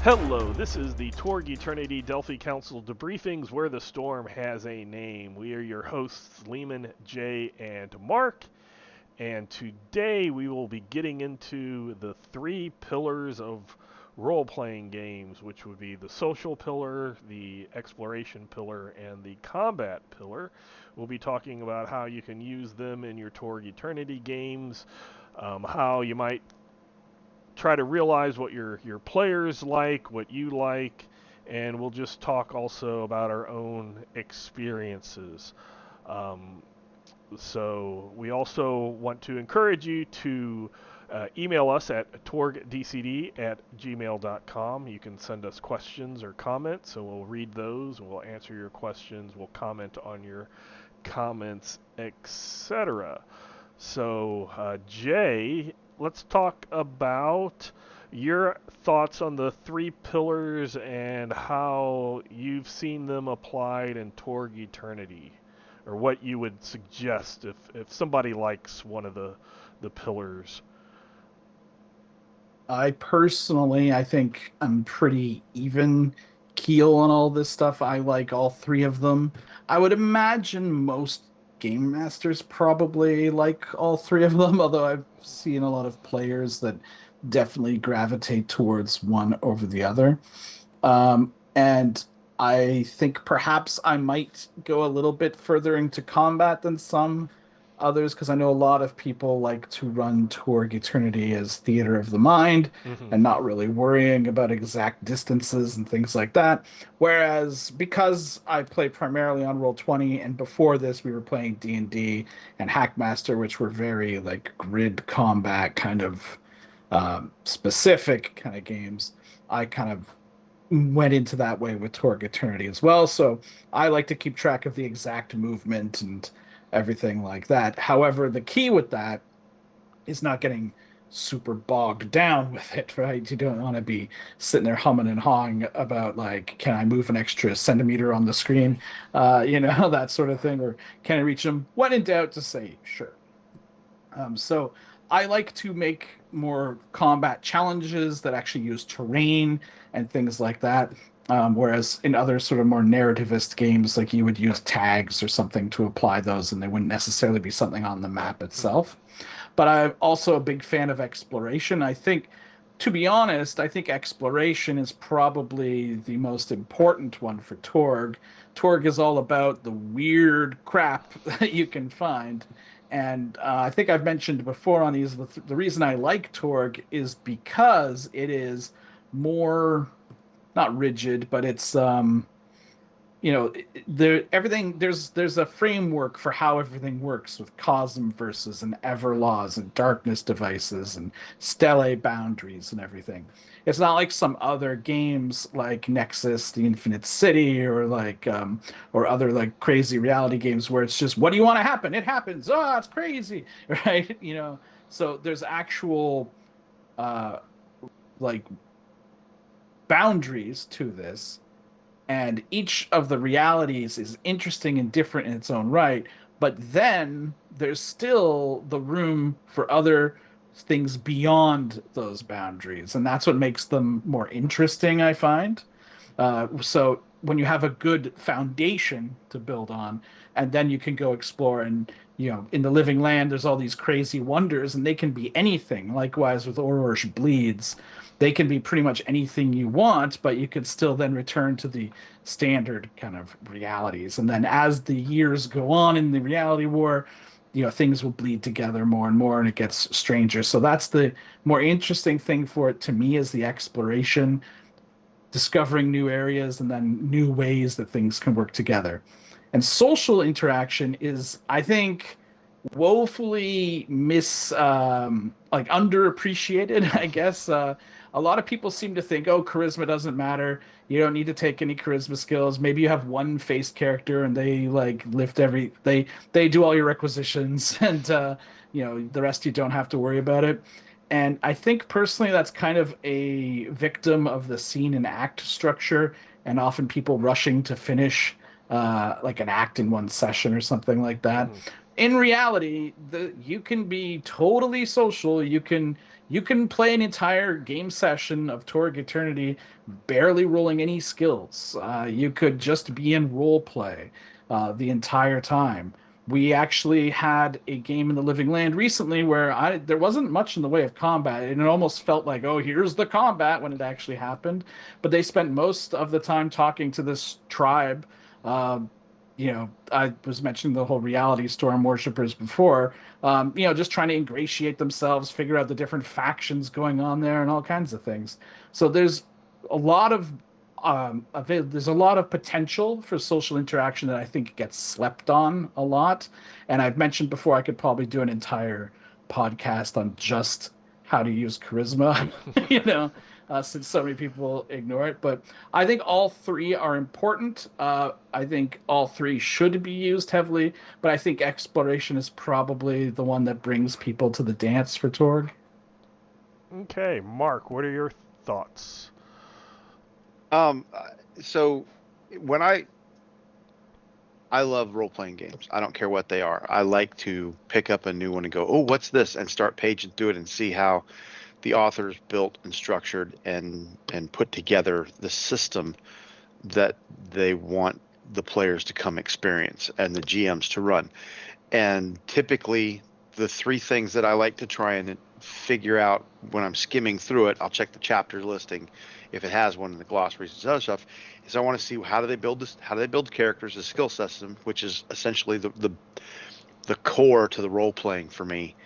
Hello, this is the Torg Eternity Delphi Council Debriefings, where the storm has a name. We are your hosts, Leamon, Jay, and Mark, and today we will be getting into the three pillars of role-playing games, which would be the social pillar, the exploration pillar, and the combat pillar. We'll be talking about how you can use them in your Torg Eternity games, how you might try to realize what your players like, what you like, and we'll just talk also about our own experiences. Um, so we also want to encourage you to email us at torgdcd@gmail.com. You can send us questions or comments, and we'll read those. We'll answer your questions. We'll comment on your comments, etc. So, Jay, let's talk about your thoughts on the three pillars and how you've seen them applied in Torg Eternity, or what you would suggest if somebody likes one of the pillars. I think I'm pretty even keel on all this stuff. I like all three of them. I would imagine most game masters probably like all three of them, although I've seen a lot of players that definitely gravitate towards one over the other. And I think perhaps I might go a little bit further into combat than some others because I know a lot of people like to run Torg Eternity as theater of the mind Hmm. and not really worrying about exact distances and things like that. Whereas because I play primarily on Roll20 and before this we were playing D&D and Hackmaster, which were very like grid combat kind of specific kind of games, I kind of went into that way with Torg Eternity as well. So I like to keep track of the exact movement and everything like that. However, the key with that is not getting super bogged down with it, right? You don't want to be sitting there humming and hawing about like, can I move an extra centimeter on the screen? That sort of thing, or can I reach them? When in doubt, to say sure. So I like to make more combat challenges that actually use terrain and things like that. Whereas in other sort of more narrativist games, like you would use tags or something to apply those, and they wouldn't necessarily be something on the map Hmm. itself. But I'm also a big fan of exploration. I think, to be honest, I think exploration is probably the most important one for Torg. Torg is all about the weird crap that you can find. And I think I've mentioned before on these, the reason I like Torg is because it is more, not rigid, but it's there everything there's a framework for how everything works with cosm verses and ever laws and darkness devices and stelae boundaries and everything. It's not like some other games like Nexus, the Infinite City, or or other like crazy reality games where it's just what do you want to happen? It happens. Oh, it's crazy, right? So there's actual uh like boundaries to this, and each of the realities is interesting and different in its own right, but then there's still the room for other things beyond those boundaries, and that's what makes them more interesting, I find. So when you have a good foundation to build on, and then you can go explore, and in the living land, there's all these crazy wonders, and they can be anything. Likewise with Auror's Bleeds, they can be pretty much anything you want, but you could still then return to the standard kind of realities. And then as the years go on in the reality war, things will bleed together more and more, and it gets stranger. So that's the more interesting thing for it to me, is the exploration, discovering new areas, and then new ways that things can work together. And social interaction is, I think, woefully like underappreciated, I guess. A lot of people seem to think, oh, charisma doesn't matter. You don't need to take any charisma skills. Maybe you have one face character and they like lift they do all your requisitions and the rest you don't have to worry about it. And I think personally that's kind of a victim of the scene and act structure, and often people rushing to finish like an act in one session or something like that. Hmm. in reality, you can be totally social. You can play an entire game session of Torg Eternity, barely rolling any skills. You could just be in role play the entire time. We actually had a game in the Living Land recently where there wasn't much in the way of combat, and it almost felt like, oh, here's the combat when it actually happened. But they spent most of the time talking to this tribe. Um, I was mentioning the whole reality storm worshippers before. Just trying to ingratiate themselves, figure out the different factions going on there, and all kinds of things. So a lot of there's a lot of potential for social interaction that I think gets slept on a lot. And I've mentioned before I could probably do an entire podcast on just how to use charisma, since so many people ignore it. But I think all three are important. I think all three should be used heavily, but I think exploration is probably the one that brings people to the dance for Torg. Okay, Mark, what are your thoughts? Um, uh, so when I love role playing games. I don't care what they are. I like to pick up a new one and go, oh, what's this? And start paging through it and see how the authors built and structured and put together the system that they want the players to come experience and the GMs to run. And typically, the three things that I like to try and figure out when I'm skimming through it, I'll check the chapter listing if it has one in the glossaries and other stuff, is I want to see how do they build this, how do they build characters, the skill system, which is essentially the core to the role playing for me,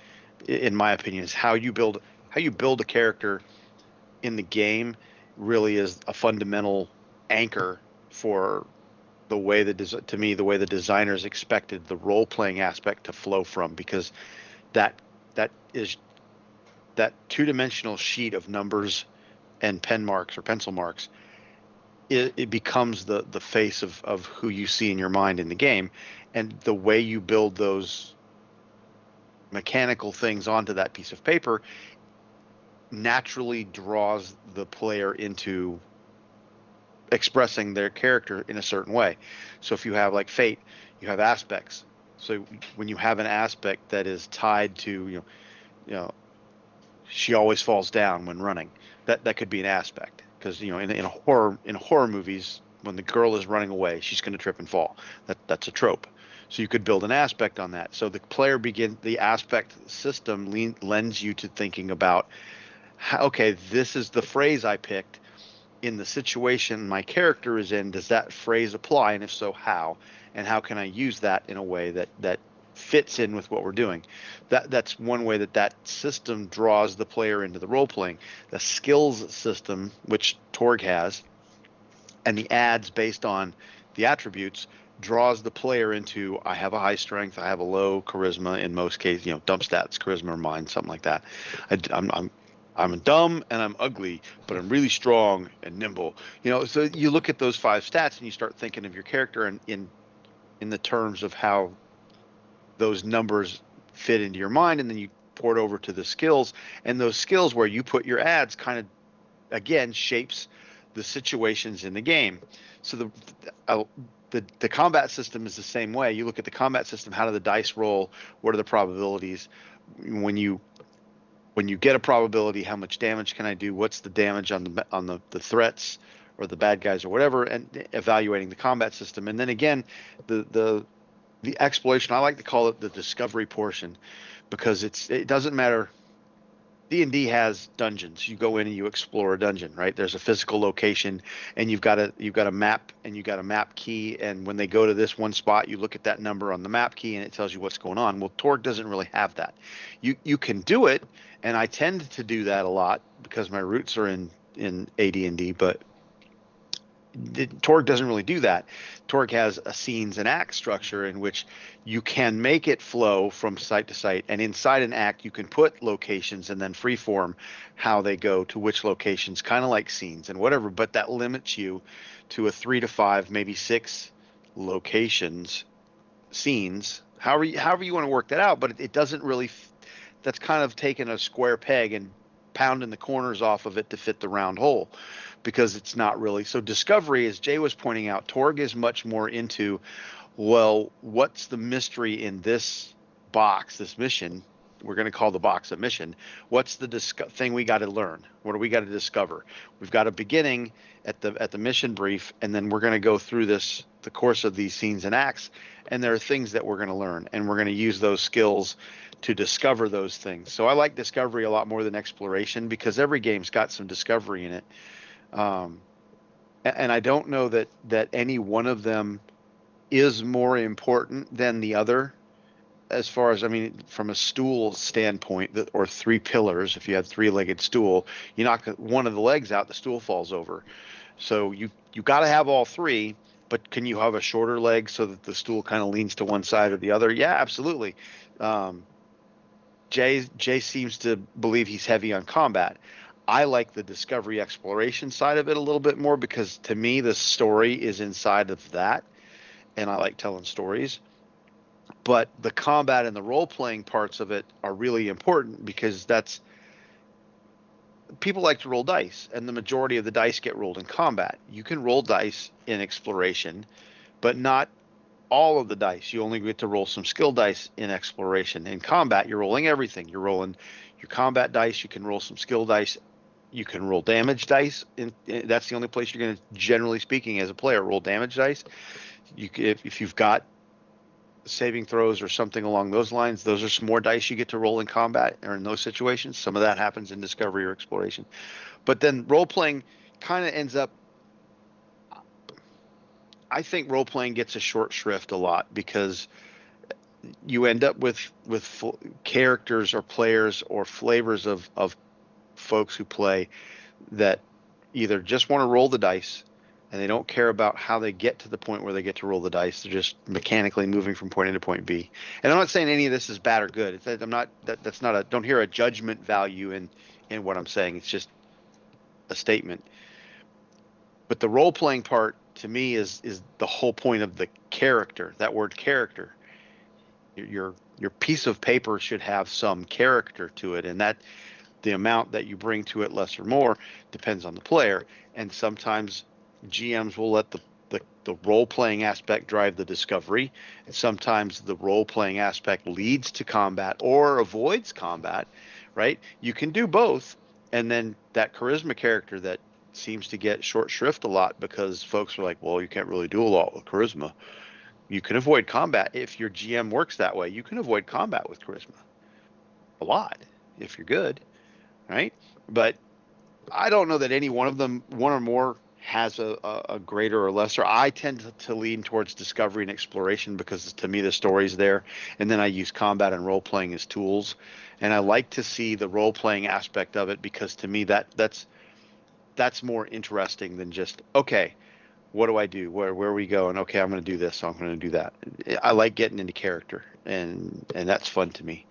in my opinion, is how you build a character in the game really is a fundamental anchor for to me the way the designers expected the role playing aspect to flow from, because that that is that two-dimensional sheet of numbers and pen marks or pencil marks, it becomes the face of who you see in your mind in the game, and the way you build those mechanical things onto that piece of paper naturally draws the player into expressing their character in a certain way. So if you have like fate, you have aspects. So when you have an aspect that is tied to, you know, she always falls down when running. That could be an aspect, because in horror movies, when the girl is running away, she's going to trip and fall. That's a trope. So you could build an aspect on that. So the aspect system lends you to thinking about, okay, this is the phrase I picked in the situation my character is in. Does that phrase apply, and if so, how? And how can I use that in a way that fits in with what we're doing? That's one way that system draws the player into the role playing. The skills system, which Torg has, and the ads based on the attributes, draws the player into, I have a high strength, I have a low charisma, in most cases, dump stats, charisma or mind, something like that. I'm dumb and I'm ugly, but I'm really strong and nimble. So you look at those five stats and you start thinking of your character in the terms of how those numbers fit into your mind, and then you pour it over to the skills, and those skills where you put your ads kind of, again, shapes the situations in the game. So the combat system is the same way. You look at the combat system, how do the dice roll? What are the probabilities? When you get a probability, how much damage can I do? What's the damage on the threats or the bad guys or whatever, and evaluating the combat system. And then again, the exploration, I like to call it the discovery portion, because it doesn't matter. D&D has dungeons. You go in and you explore a dungeon, right? There's a physical location, and you've got a map, and you got a map key, and when they go to this one spot, you look at that number on the map key and it tells you what's going on. Well, Torg doesn't really have that. You can do it, and I tend to do that a lot because my roots are in AD&D, but Torg doesn't really do that. Torg has a scenes and act structure in which you can make it flow from site to site, and inside an act you can put locations and then freeform how they go to which locations, kind of like scenes and whatever. But that limits you to a 3 to 5, maybe 6 locations, scenes, however you want to work that out. But it doesn't really. That's kind of taking a square peg and pounding the corners off of it to fit the round hole, because it's not really. So discovery, as Jay was pointing out, Torg is much more into, well, what's the mystery in this box, this mission, we're going to call the box a mission. What's the thing we got to learn? What do we got to discover? We've got a beginning at the mission brief, and then we're going to go through the course of these scenes and acts, and there are things that we're going to learn, and we're going to use those skills to discover those things. So I like discovery a lot more than exploration, because every game's got some discovery in it. And I don't know that any one of them is more important than the other. As far as, I mean, from a stool standpoint, or three pillars, if you had three-legged stool, you knock one of the legs out, the stool falls over. So you got to have all three, but can you have a shorter leg so that the stool kind of leans to one side or the other? Yeah, absolutely. Jay seems to believe he's heavy on combat. I like the discovery exploration side of it a little bit more, because to me the story is inside of that, and I like telling stories. But the combat and the role-playing parts of it are really important, because that's, people like to roll dice, and the majority of the dice get rolled in combat. You can roll dice in exploration, but not all of the dice. You only get to roll some skill dice in exploration. In combat, you're rolling everything. You're rolling your combat dice. You can roll some skill dice. You can roll damage dice. That's the only place you're going to, generally speaking, as a player, roll damage dice. If you've got saving throws or something along those lines, those are some more dice you get to roll in combat or in those situations. Some of that happens in discovery or exploration. But then role-playing kind of ends up, I think role-playing gets a short shrift a lot, because you end up with characters or players or flavors of folks who play that either just want to roll the dice, and they don't care about how they get to the point where they get to roll the dice. They're just mechanically moving from point A to point B. And I'm not saying any of this is bad or good. I'm not, that's not a, don't hear a judgment value in what I'm saying. It's just a statement. But the role playing part to me is the whole point of the character. That word character. Your piece of paper should have some character to it, and that the amount that you bring to it, less or more, depends on the player. And sometimes GMs will let the role-playing aspect drive the discovery, and sometimes the role-playing aspect leads to combat or avoids combat, right? You can do both, and then that charisma character that seems to get short shrift a lot, because folks are like, well, you can't really do a lot with charisma. You can avoid combat. If your GM works that way, you can avoid combat with charisma a lot if you're good, right? But I don't know that any one of them, one or more, has a greater or lesser. I tend to lean towards discovery and exploration, because to me the story's there, and then I use combat and role playing as tools. And I like to see the role playing aspect of it, because to me that's more interesting than just, okay, what do I do? Where we go? And okay, I'm going to do this, so I'm going to do that. I like getting into character, and that's fun to me.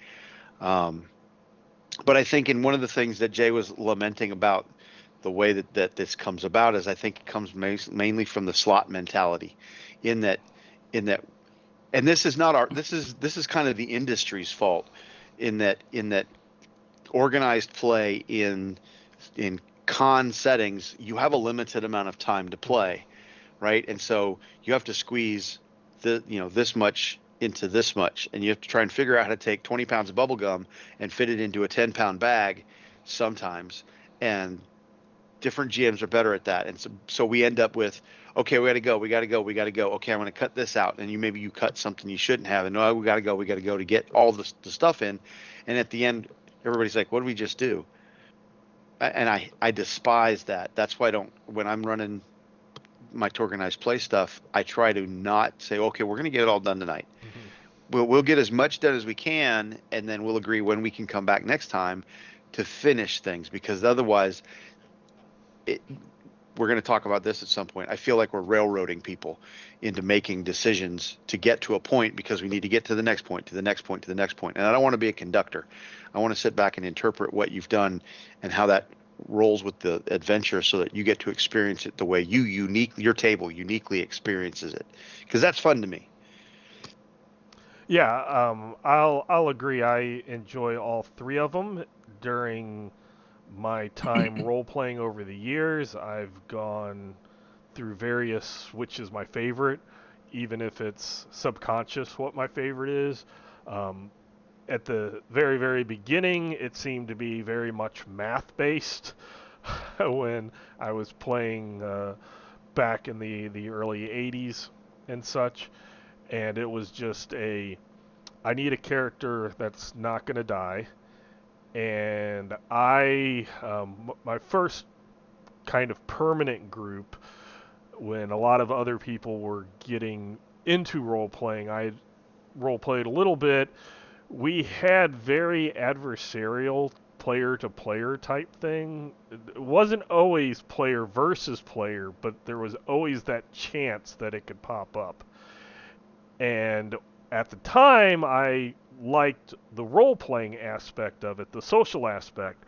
But I think in one of the things that Jay was lamenting about the way that this comes about is, I think it comes mainly from the slot mentality, in that, and this is not our, this is kind of the industry's fault, in that organized play in con settings, you have a limited amount of time to play, right? And so you have to squeeze this much into this much, and you have to try and figure out how to take 20 pounds of bubble gum and fit it into a 10-pound bag sometimes. And different GMs are better at that. And so we end up with, okay, we got to go. Okay, I'm going to cut this out. And maybe you cut something you shouldn't have. And no, we got to go to get all the stuff in. And at the end, everybody's like, what did we just do? And I despise that. That's why when I'm running my organized play stuff, I try to not say, okay, we're going to get it all done tonight. Mm-hmm. We'll get as much done as we can, and then we'll agree when we can come back next time to finish things, because otherwise we're going to talk about this at some point. I feel like we're railroading people into making decisions to get to a point, because we need to get to the next point, to the next point, to the next point. And I don't want to be a conductor. I want to sit back and interpret what you've done and how that rolls with the adventure, so that you get to experience it the way your table uniquely experiences it, because that's fun to me. Yeah, I'll agree. I enjoy all three of them. During my time role playing over the years, I've gone through various which is my favorite, even if it's subconscious what my favorite is. at the very, very beginning, it seemed to be very much math-based when I was playing back in the early 80s and such. And it was just I need a character that's not going to die. And my first kind of permanent group, when a lot of other people were getting into role-playing, I role-played a little bit. We had very adversarial player-to-player type thing. It wasn't always player versus player, but there was always that chance that it could pop up. And at the time, I liked the role-playing aspect of it, the social aspect.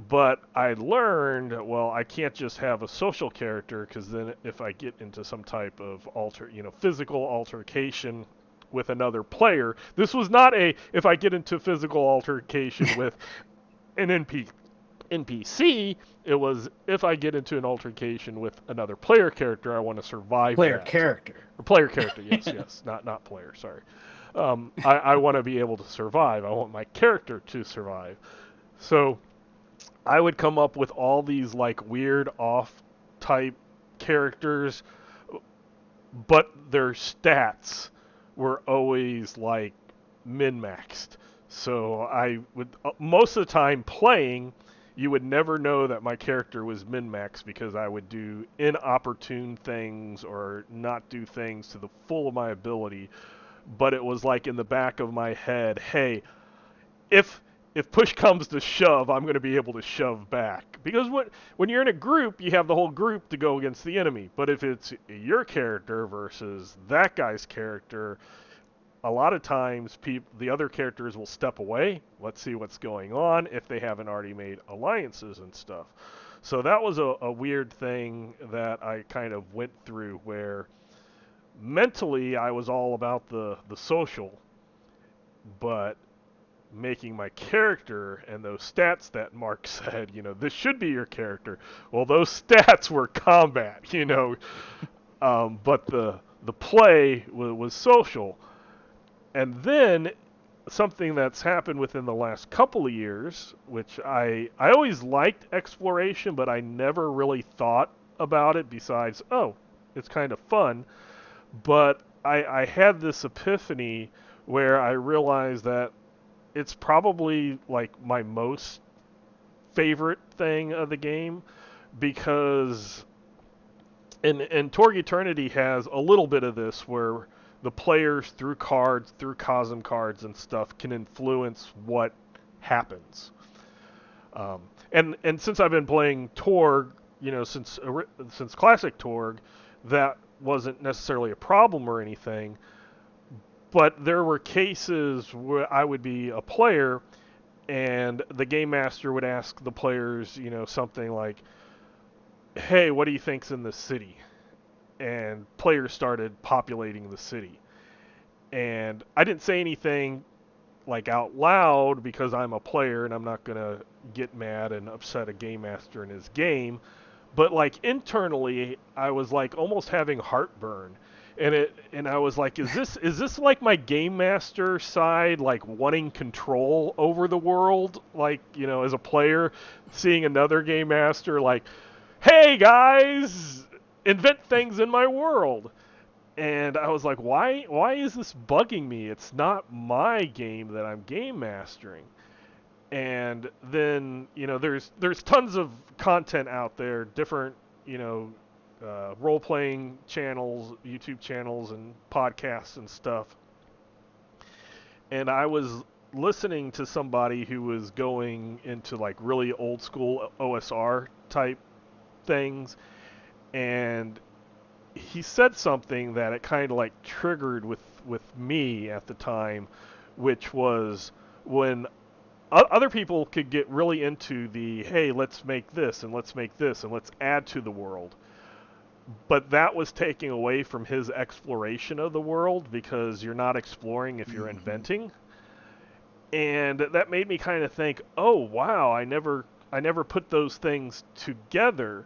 But I learned, well, I can't just have a social character, because then if I get into some type of physical altercation with another player, this was not if I get into physical altercation with an NPC, it was if I get into an altercation with another player character, I want to survive Player that. character. Or player character, yes, not player, sorry. I want to be able to survive. I want my character to survive. So I would come up with all these like weird off-type characters, but their stats were always like min-maxed. So I would most of the time playing, you would never know that my character was min-maxed because I would do inopportune things or not do things to the full of my ability. But it was like in the back of my head, hey, if push comes to shove, I'm going to be able to shove back. Because when you're in a group, you have the whole group to go against the enemy. But if it's your character versus that guy's character, a lot of times the other characters will step away. Let's see what's going on if they haven't already made alliances and stuff. So that was a weird thing that I kind of went through where mentally I was all about the social, but making my character and those stats that Mark said, this should be your character. Well, those stats were combat, but the play was social. And then something that's happened within the last couple of years, which I always liked exploration, but I never really thought about it besides, oh, it's kind of fun. But I had this epiphany where I realized that it's probably like my most favorite thing of the game, because and Torg Eternity has a little bit of this where the players through Cosm cards and stuff can influence what happens. And since I've been playing Torg, since Classic Torg, that wasn't necessarily a problem or anything. But there were cases where I would be a player and the game master would ask the players, something like, hey, what do you think's in this city? And players started populating the city. And I didn't say anything like out loud because I'm a player and I'm not going to get mad and upset a game master in his game. But like internally, I was like almost having heartburn. And I was like, is this like my game master side, like wanting control over the world, like, as a player, seeing another game master like, hey guys, invent things in my world. And I was like, why is this bugging me? It's not my game that I'm game mastering. And then, there's tons of content out there, different, role-playing channels, YouTube channels, and podcasts and stuff. And I was listening to somebody who was going into like really old school OSR type things, and he said something that it kind of like triggered with me at the time, which was when other people could get really into the, hey, let's make this and let's make this and let's add to the world. But that was taking away from his exploration of the world, because you're not exploring if you're inventing. And that made me kind of think, oh wow, I never put those things together.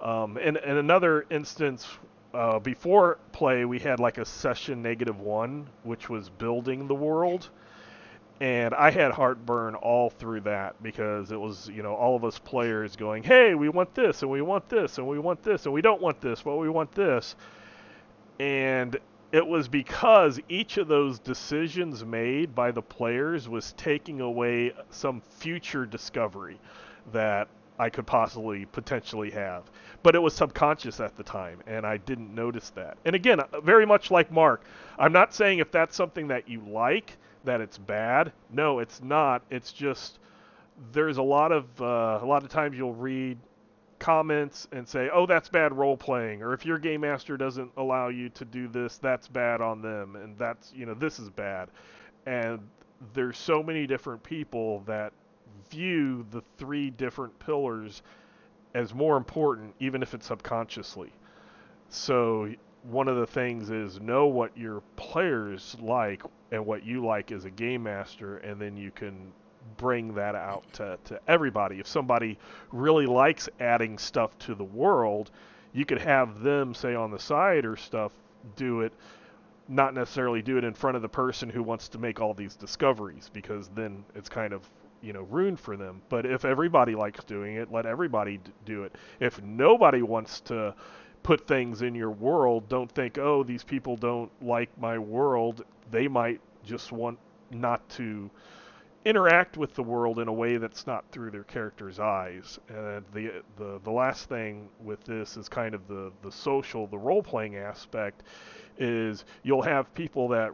In another instance, before play, we had like a session -1, which was building the world. And I had heartburn all through that because it was, all of us players going, hey, we want this, and we want this, and we want this, and we don't want this, but we want this. And it was because each of those decisions made by the players was taking away some future discovery that I could possibly potentially have. But it was subconscious at the time, and I didn't notice that. And again, very much like Mark, I'm not saying if that's something that you like, that it's bad. No, it's not. It's just there's a lot of times you'll read comments and say, "Oh, that's bad role playing," or if your game master doesn't allow you to do this, that's bad on them, and that's this is bad. And there's so many different people that view the three different pillars as more important, even if it's subconsciously. So one of the things is know what your players like and what you like as a game master, and then you can bring that out to everybody. If somebody really likes adding stuff to the world, you could have them, say on the side or stuff, do it, not necessarily do it in front of the person who wants to make all these discoveries, because then it's kind of ruined for them. But if everybody likes doing it, let everybody do it. If nobody wants to put things in your world, don't think, oh, these people don't like my world. They might just want not to interact with the world in a way that's not through their character's eyes. And the last thing with this is kind of the social, the role-playing aspect, is you'll have people that,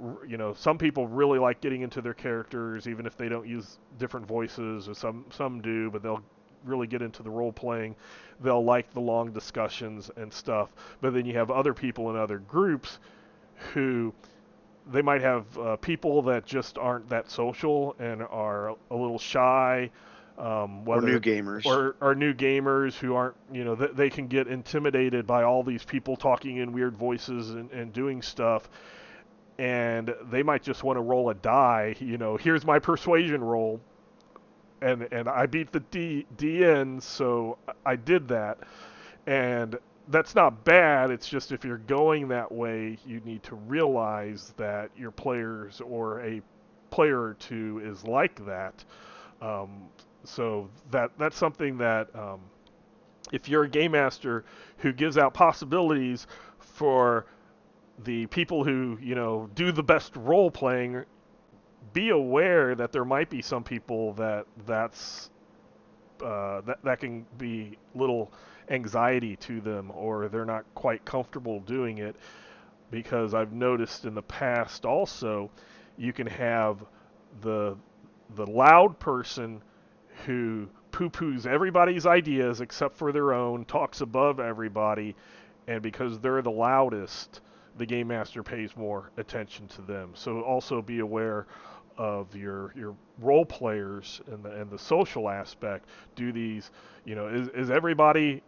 some people really like getting into their characters, even if they don't use different voices, or some do, but they'll really get into the role playing. They'll like the long discussions and stuff. But then you have other people in other groups who they might have people that just aren't that social and are a little shy, or new gamers, or new gamers who aren't, they can get intimidated by all these people talking in weird voices and doing stuff, and they might just want to roll a die. Here's my persuasion roll, and I beat the DN, so I did that, and that's not bad. It's just if you're going that way, you need to realize that your players or a player or two is like that. So that's something that if you're a game master who gives out possibilities for the people who do the best role playing, be aware that there might be some people that can be little anxiety to them, or they're not quite comfortable doing it, because I've noticed in the past also you can have the loud person who poo-poos everybody's ideas except for their own, talks above everybody, and because they're the loudest, the game master pays more attention to them. So also be aware of your role players and the social aspect. Do these, is everybody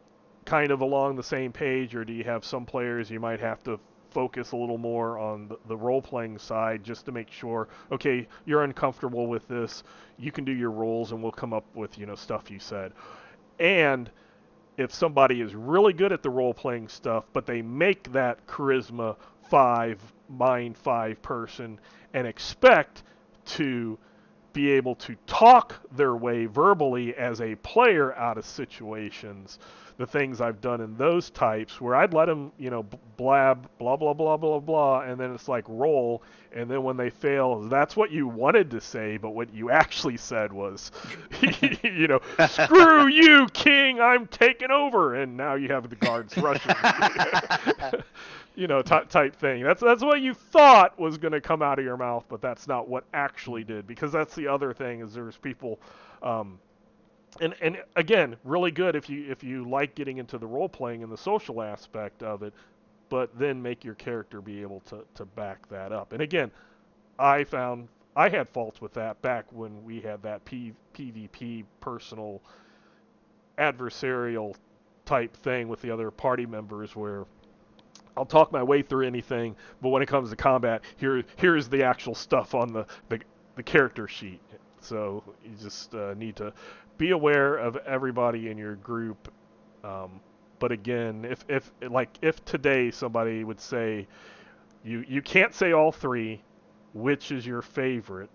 kind of along the same page, or do you have some players you might have to focus a little more on the role-playing side just to make sure, okay, you're uncomfortable with this, you can do your roles and we'll come up with, stuff you said. And if somebody is really good at the role-playing stuff, but they make that charisma 5, mind 5 person and expect to be able to talk their way verbally as a player out of situations, the things I've done in those types where I'd let them, blab, blah, blah, blah, blah, blah, and then it's like roll, and then when they fail, that's what you wanted to say, but what you actually said was, screw you, king, I'm taking over, and now you have the guards rushing. Type thing. That's what you thought was going to come out of your mouth, but that's not what actually did, because that's the other thing, is there's people, and again, really good if you like getting into the role playing and the social aspect of it, but then make your character be able to back that up. And again, I found I had faults with that back when we had that PvP personal adversarial type thing with the other party members, where I'll talk my way through anything, but when it comes to combat, here's the actual stuff on the character sheet. So you just need to be aware of everybody in your group. But again, if today somebody would say, you can't say all three, which is your favorite?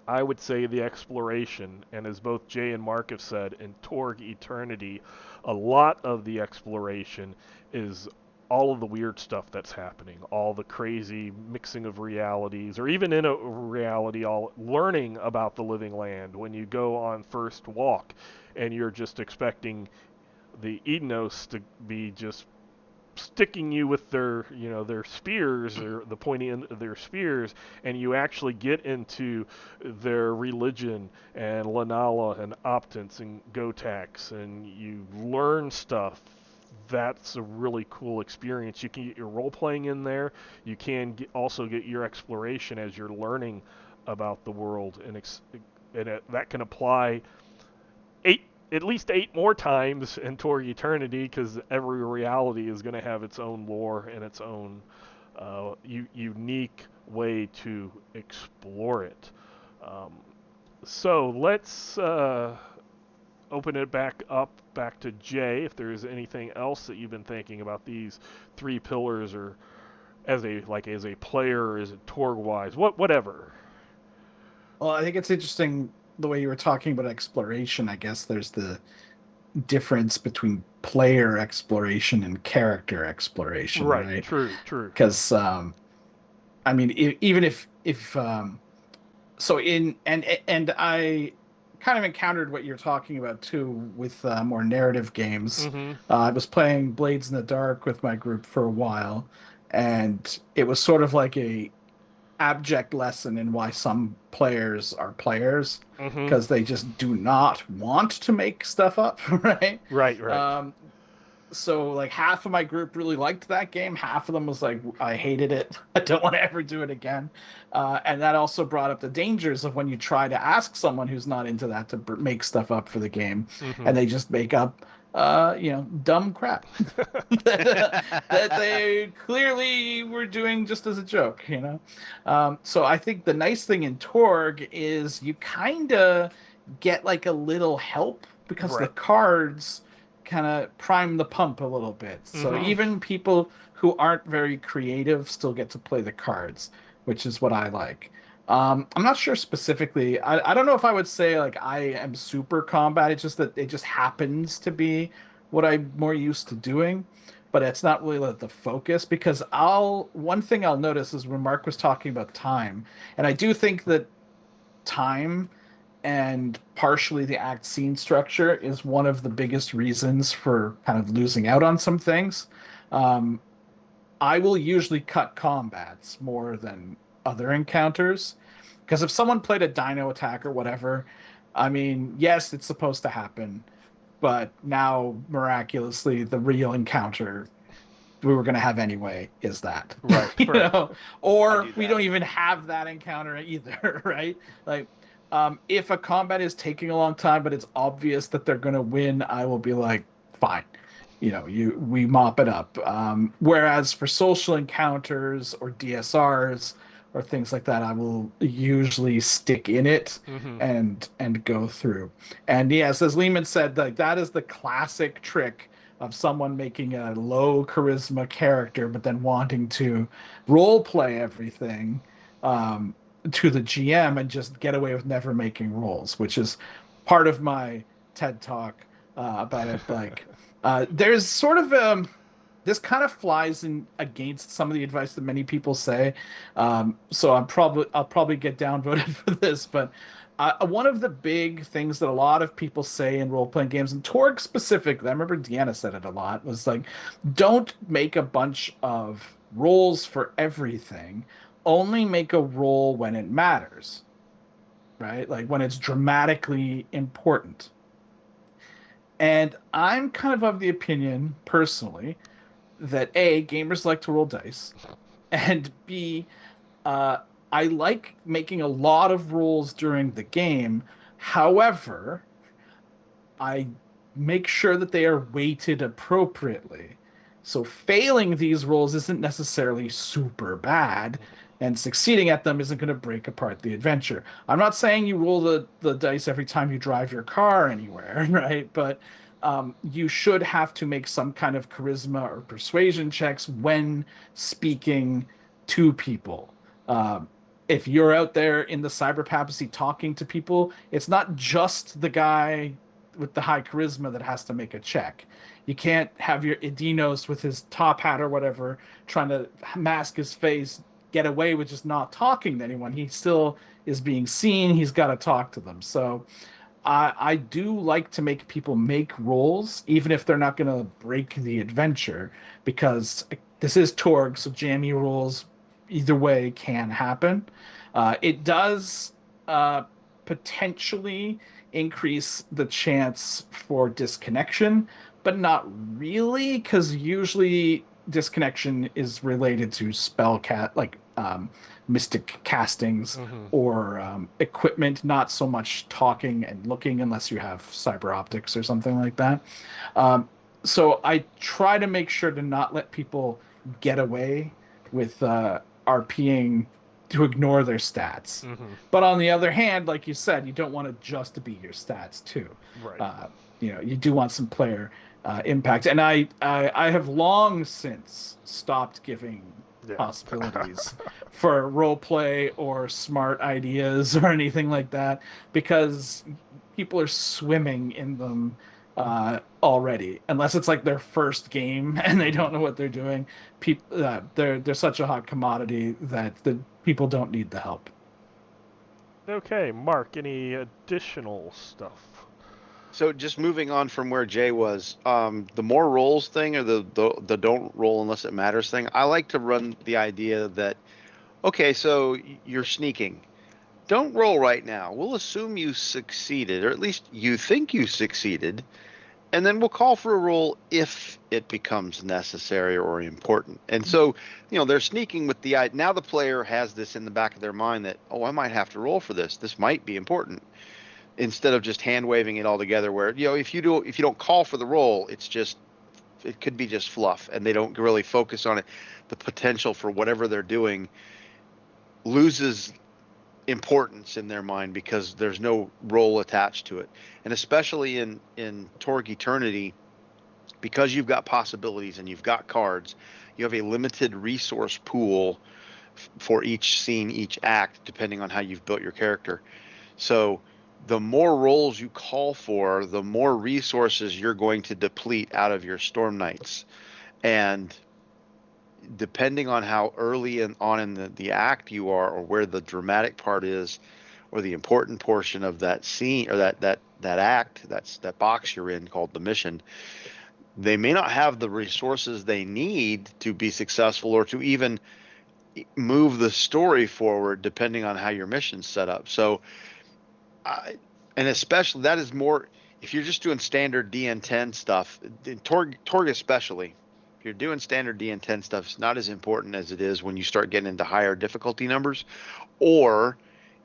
I would say the exploration, and as both Jay and Mark have said, in Torg Eternity, a lot of the exploration is all of the weird stuff that's happening, all the crazy mixing of realities, or even in a reality, all learning about the living land. When you go on first walk, and you're just expecting the Edenos to be just sticking you with their their spears or the pointy end of their spears, and you actually get into their religion and Lanala and Optants and Gotax, and you learn stuff. That's a really cool experience. You can get your role playing in there. You can also get your exploration as you're learning about the world, and that can apply eight at least 8 more times in Torg Eternity, because every reality is going to have its own lore and its own unique way to explore it. Um, so let's open it back to Jay. If there's anything else that you've been thinking about these 3 pillars, or as a player, or is it Torg wise, whatever. Well, I think it's interesting the way you were talking about exploration. I guess there's the difference between player exploration and character exploration, Right. right? True. Because I mean, even if so in and I kind of encountered what you're talking about too with more narrative games. Mm-hmm. I was playing Blades in the Dark with my group for a while, and it was sort of like a abject lesson in why some players are players, Mm-hmm. because they just do not want to make stuff up, right? Right. So like half of my group really liked that game, half of them was like, I hated it, I don't want to ever do it again. And that also brought up the dangers of when you try to ask someone who's not into that to make stuff up for the game, Mm-hmm. and they just make up dumb crap that they clearly were doing just as a joke. So I think the nice thing in Torg is you kind of get like a little help, because the Right. cards kind of prime the pump a little bit. So Mm-hmm. even people who aren't very creative still get to play the cards, which is what I like. I'm not sure specifically. I don't know if I would say like I am super combat. It's just that it just happens to be what I'm more used to doing, but it's not really like the focus, because one thing I'll notice is when Mark was talking about time, and I do think that time and partially the act scene structure is one of the biggest reasons for kind of losing out on some things. Um, I will usually cut combats more than other encounters, because if someone played a dino attack or whatever, I mean, yes, it's supposed to happen, but now miraculously the real encounter we were going to have anyway is that. Right. you Right. know I or do we that. don't even have that encounter either. Right? Like, if a combat is taking a long time but it's obvious that they're going to win, I will be like, fine, we mop it up. Whereas for social encounters or DSRs or things like that, I will usually stick in it Mm-hmm. and go through. And yes, as Leamon said, like that is the classic trick of someone making a low charisma character, but then wanting to role play everything um, to the GM and just get away with never making rolls, which is part of my TED talk about it. Like, there's sort of this kind of flies in against some of the advice that many people say. So I'll probably get downvoted for this, but one of the big things that a lot of people say in role-playing games, and Torg specifically, I remember Deanna said it a lot, was like, don't make a bunch of roles for everything. Only make a role when it matters, right? Like when it's dramatically important. And I'm kind of the opinion, personally, that A, gamers like to roll dice, and B, uh, I like making a lot of rolls during the game. However, I make sure that they are weighted appropriately. So failing these rolls isn't necessarily super bad, and succeeding at them isn't going to break apart the adventure. I'm not saying you roll the dice every time you drive your car anywhere, right? But you should have to make some kind of charisma or persuasion checks when speaking to people. Um, if you're out there in the cyber papacy talking to people, it's not just the guy with the high charisma that has to make a check. You can't have your Idinos with his top hat or whatever trying to mask his face, get away with just not talking to anyone. He still is being seen. He's got to talk to them. So I do like to make people make rolls, even if they're not going to break the adventure, because this is Torg, so jammy rolls either way can happen. It does uh, potentially increase the chance for disconnection, but not really, because usually disconnection is related to spell cat like mystic castings Hmm. or equipment, not so much talking and looking unless you have cyber optics or something like that. Um, so I try to make sure to not let people get away with RPing to ignore their stats. Hmm. But on the other hand, like you said, you don't want it just to be your stats too. Right. Uh, you do want some player impact. And I have long since stopped giving Yeah. possibilities for role play or smart ideas or anything like that because people are swimming in them already, unless it's like their first game and they don't know what they're doing. People, they're such a hot commodity that the people don't need the help. Okay, Mark, any additional stuff? So just moving on from where Jay was, the more rolls thing or the don't roll unless it matters thing, I like to run the idea that, okay, so you're sneaking. Don't roll right now. We'll assume you succeeded, or at least you think you succeeded, and then we'll call for a roll if it becomes necessary or important. And so, they're sneaking with the idea. Now the player has this in the back of their mind that, oh, I might have to roll for this. This might be important. Instead of just hand waving it all together, where if you don't call for the roll, it could be just fluff, and they don't really focus on it. The potential for whatever they're doing loses importance in their mind because there's no role attached to it. And especially in Torg Eternity, because you've got possibilities and you've got cards, you have a limited resource pool for each scene, each act, depending on how you've built your character. So the more roles you call for, the more resources you're going to deplete out of your Storm Knights. And depending on how early on in the act you are, or where the dramatic part is, or the important portion of that scene or that act, that box you're in called the mission, they may not have the resources they need to be successful or to even move the story forward, depending on how your mission's set up. So, and especially that is more if you're just doing standard DN10 stuff, Torg especially. If you're doing standard DN10 stuff, it's not as important as it is when you start getting into higher difficulty numbers, or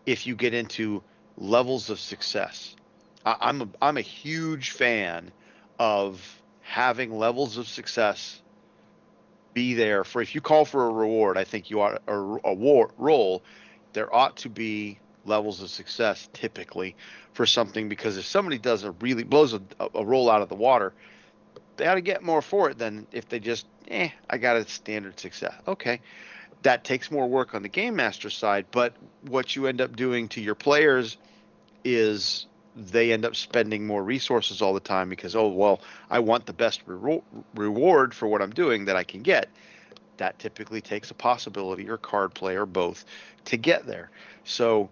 if you get into levels of success. I'm a huge fan of having levels of success be there for if you call for a reward. I think you ought a roll. There ought to be levels of success typically for something, because if somebody does blows a roll out of the water, they ought to get more for it than if they just I got a standard success. Okay, that takes more work on the game master side, but what you end up doing to your players is they end up spending more resources all the time because, oh, well, I want the best reward for what I'm doing that I can get. That typically takes a possibility or card play or both to get there. So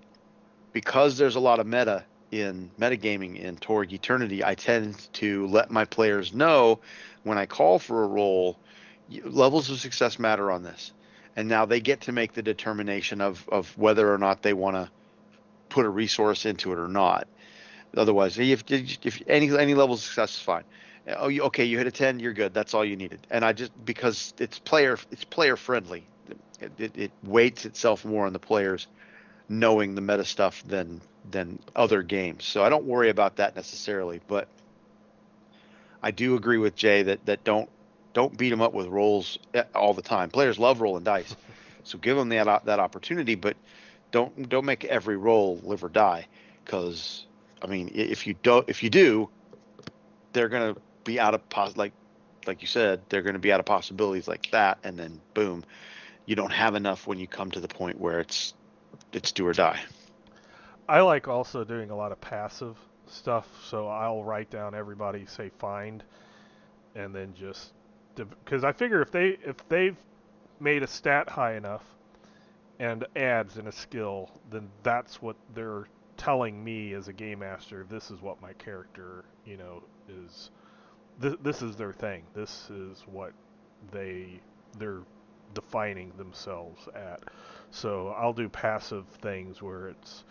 because there's a lot of metagaming in Torg Eternity, I tend to let my players know when I call for a roll, levels of success matter on this. And now they get to make the determination of whether or not they want to put a resource into it or not. Otherwise, if any level of success is fine. Oh, okay, you hit a 10, you're good. That's all you needed. And I just because it's player friendly. It weights itself more on the players knowing the meta stuff than other games. So I don't worry about that necessarily. But I do agree with Jay that don't beat them up with rolls all the time. Players love rolling dice, so give them that opportunity, but don't make every roll live or die, because I mean if you do, they're gonna be out of like you said, they're gonna be out of possibilities like that, and then boom, you don't have enough when you come to the point where it's it's do or die. I like also doing a lot of passive stuff, so I'll write down everybody, say find, and then just because I figure if they've made a stat high enough and adds in a skill, then that's what they're telling me as a game master. This is what my character, is. This is their thing. This is what they're defining themselves at. So I'll do passive things where it's,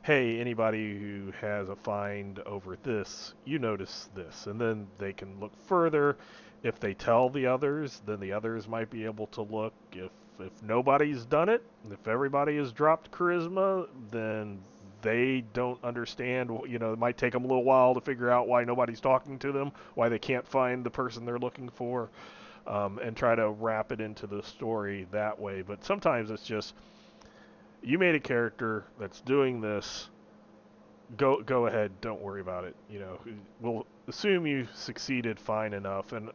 hey, anybody who has a find over this, you notice this, and then they can look further. If they tell the others, then the others might be able to look. If nobody's done it, if everybody has dropped charisma, then they don't understand. It might take them a little while to figure out why nobody's talking to them, why they can't find the person they're looking for, and try to wrap it into the story that way. But sometimes it's just, you made a character that's doing this. Go ahead. Don't worry about it. We'll assume you succeeded fine enough. And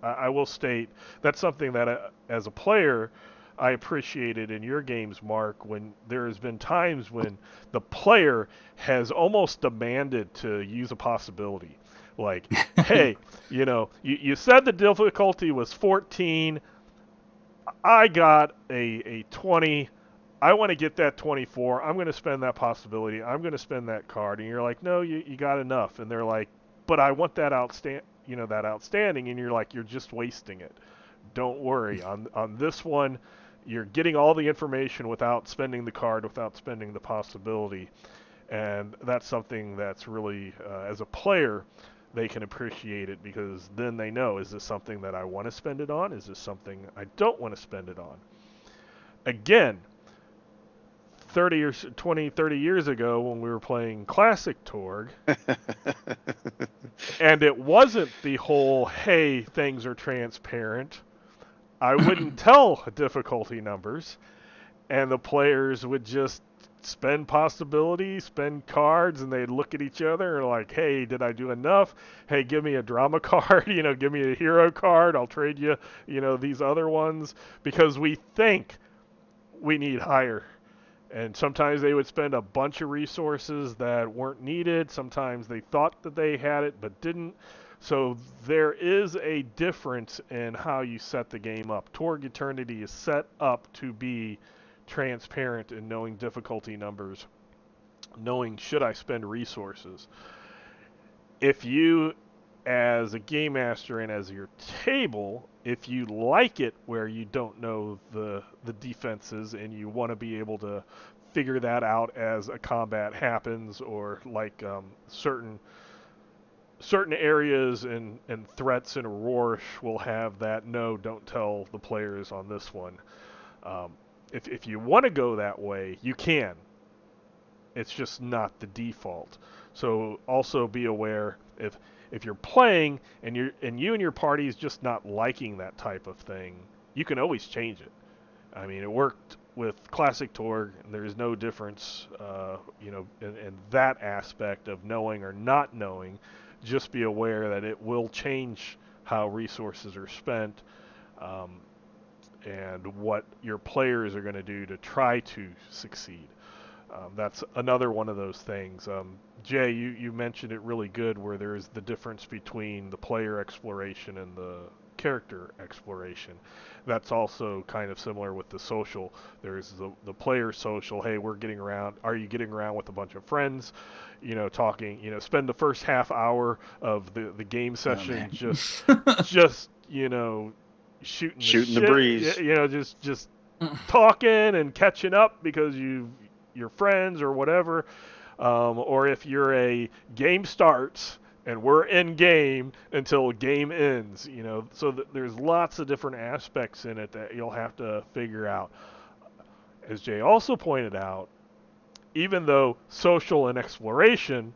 I will state that's something that as a player I appreciated in your games, Mark, when there has been times when the player has almost demanded to use a possibility. Like, hey, you said the difficulty was 14. I got a 20. I want to get that 24. I'm going to spend that possibility. I'm going to spend that card. And you're like, no, you got enough. And they're like, but I want that outstanding. And you're like, you're just wasting it. Don't worry. On this one, you're getting all the information without spending the card, without spending the possibility. And that's something that's really, as a player, they can appreciate it, because then they know, is this something that I want to spend it on? Is this something I don't want to spend it on? Again, 30 years ago when we were playing Classic Torg, and it wasn't the whole, hey, things are transparent, I wouldn't tell difficulty numbers, and the players would just spend possibilities, spend cards, and they'd look at each other and like, hey, did I do enough? Hey, give me a drama card, give me a hero card, I'll trade you, these other ones, because we think we need higher. And sometimes they would spend a bunch of resources that weren't needed. Sometimes they thought that they had it but didn't. So there is a difference in how you set the game up. Torg Eternity is set up to be transparent in knowing difficulty numbers, knowing should I spend resources. If you, as a game master and as your table, if you like it where you don't know the defenses and you want to be able to figure that out as a combat happens, or like certain areas and threats in Aurora will have that, no, don't tell the players on this one. If you want to go that way, you can. It's just not the default. So also be aware, if you're playing and you and your party is just not liking that type of thing, you can always change it. I mean, it worked with Classic Torg, and there's no difference, in that aspect of knowing or not knowing. Just be aware that it will change how resources are spent, and what your players are going to do to try to succeed. That's another one of those things. Jay, you mentioned it really good, where there's the difference between the player exploration and the character exploration. That's also kind of similar with the social. There's the player social. Hey, we're getting around. Are you getting around with a bunch of friends? Talking. Spend the first half hour of the game session just shooting the breeze. Just talking and catching up because you're friends or whatever. Or if you're a game starts and we're in game until game ends, so there's lots of different aspects in it that you'll have to figure out. As Jay also pointed out, even though social and exploration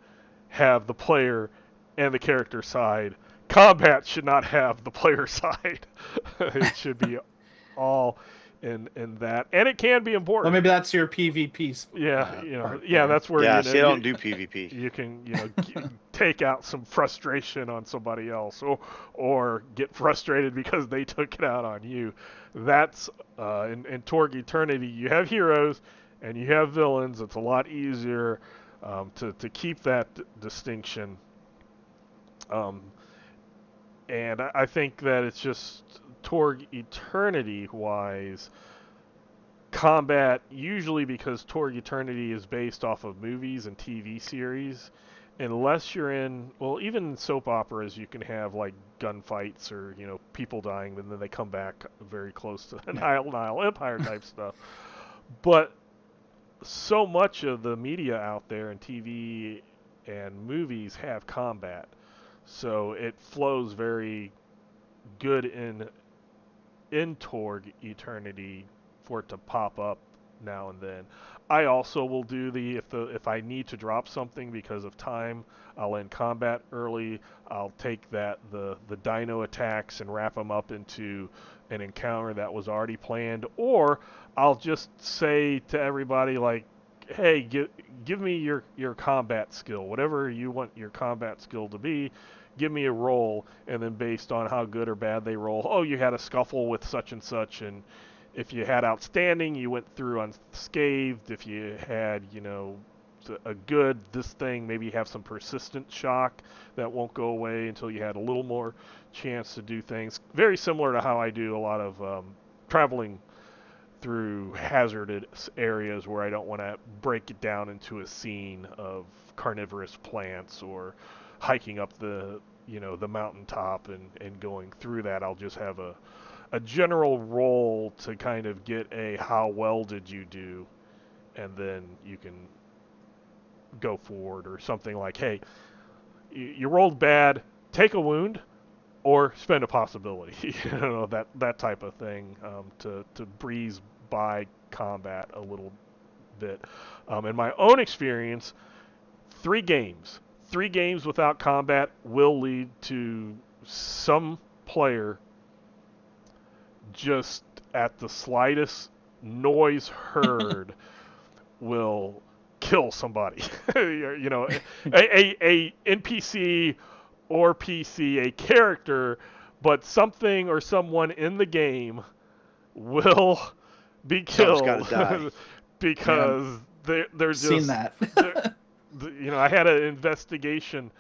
have the player and the character side, combat should not have the player side. It should be all in that, and it can be important. Well, maybe that's your PvP. That's where they don't do PvP. You can take out some frustration on somebody else, or get frustrated because they took it out on you. That's in Torg Eternity. You have heroes, and you have villains, it's a lot easier to keep that distinction. Um, and I think that it's just Torg Eternity wise combat, usually because Torg Eternity is based off of movies and TV series. Unless you're in, well, even in soap operas, you can have like gunfights or people dying, and then they come back very close to Nile Empire type stuff. But so much of the media out there and TV and movies have combat, so it flows very good in Torg Eternity for it to pop up now and then. I also will do if I need to drop something because of time, I'll end combat early. I'll take the dino attacks and wrap them up into an encounter that was already planned, or I'll just say to everybody like, hey, give me your combat skill, whatever you want your combat skill to be. Give me a roll, and then based on how good or bad they roll, oh, you had a scuffle with such and such, and if you had outstanding, you went through unscathed. If you had, a good, this thing, maybe you have some persistent shock that won't go away until you had a little more chance to do things. Very similar to how I do a lot of traveling through hazardous areas where I don't want to break it down into a scene of carnivorous plants or hiking up the mountaintop and going through that. I'll just have a general roll to kind of get a how well did you do, and then you can go forward, or something like, hey, you rolled bad, take a wound or spend a possibility, that type of thing, to breeze by combat a little bit. In my own experience, 3 games without combat will lead to some player just at the slightest noise heard will kill somebody. A NPC or PC, a character, but something or someone in the game will be killed die. because they're just seen that. I had an investigation.